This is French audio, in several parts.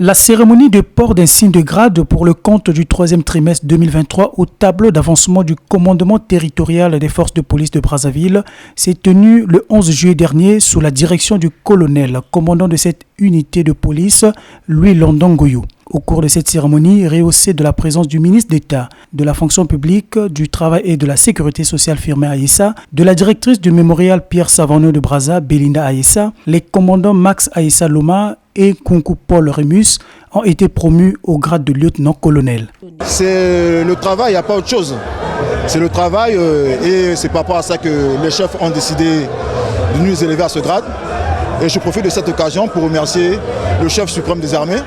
La cérémonie de port d'insigne de grade pour le compte du troisième trimestre 2023 au tableau d'avancement du commandement territorial des forces de police de Brazzaville s'est tenue le 11 juillet dernier sous la direction du colonel, commandant de cette unité de police, Louis Londongoyo. Au cours de cette cérémonie, rehaussée de la présence du ministre d'État de la fonction publique, du travail et de la sécurité sociale Firmin Aïssa, de la directrice du mémorial Pierre Savonneau de Brazza, Belinda Aïssa, les commandants Max Aïssa Loma et Kunku Paul Remus ont été promus au grade de lieutenant-colonel. C'est le travail, il n'y a pas autre chose. C'est le travail et c'est par rapport à ça que les chefs ont décidé de nous élever à ce grade. Et je profite de cette occasion pour remercier le chef suprême des armées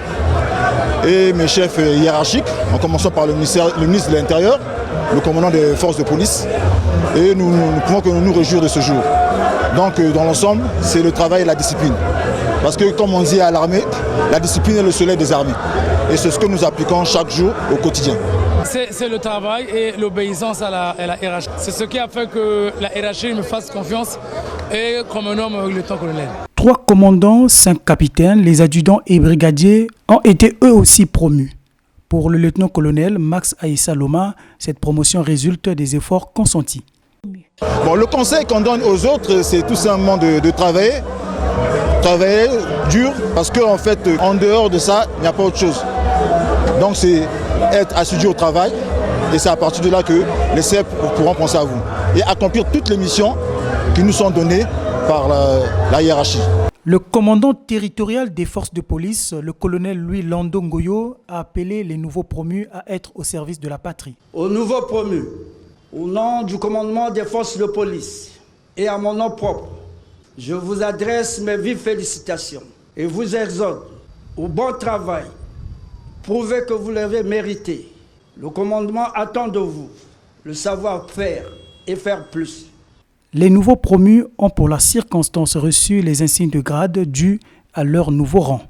et mes chefs hiérarchiques, en commençant par le ministre de l'Intérieur, le commandant des forces de police. Et nous ne pouvons que nous réjouir de ce jour. Donc dans l'ensemble, c'est le travail et la discipline. Parce que comme on dit à l'armée, la discipline est le soleil des armées. Et c'est ce que nous appliquons chaque jour au quotidien. C'est le travail et l'obéissance à la hiérarchie. C'est ce qui a fait que la hiérarchie me fasse confiance et comme un homme lieutenant-colonel. 3 commandants, 5 capitaines, les adjudants et brigadiers ont été eux aussi promus. Pour le lieutenant-colonel Max Aïssa Loma, cette promotion résulte des efforts consentis. Bon, le conseil qu'on donne aux autres, c'est tout simplement de travailler dur, parce qu'en fait, en dehors de ça, il n'y a pas autre chose. Donc c'est être assidu au travail, et c'est à partir de là que les CEP pourront penser à vous. Et accomplir toutes les missions qui nous sont données par la hiérarchie. Le commandant territorial des forces de police, le colonel Louis Londongoyo, a appelé les nouveaux promus à être au service de la patrie. Aux nouveaux promus, au nom du commandement des forces de police et à mon nom propre, je vous adresse mes vives félicitations et vous exhorte au bon travail. Prouvez que vous l'avez mérité. Le commandement attend de vous le savoir-faire et faire plus. Les nouveaux promus ont pour la circonstance reçu les insignes de grade dus à leur nouveau rang.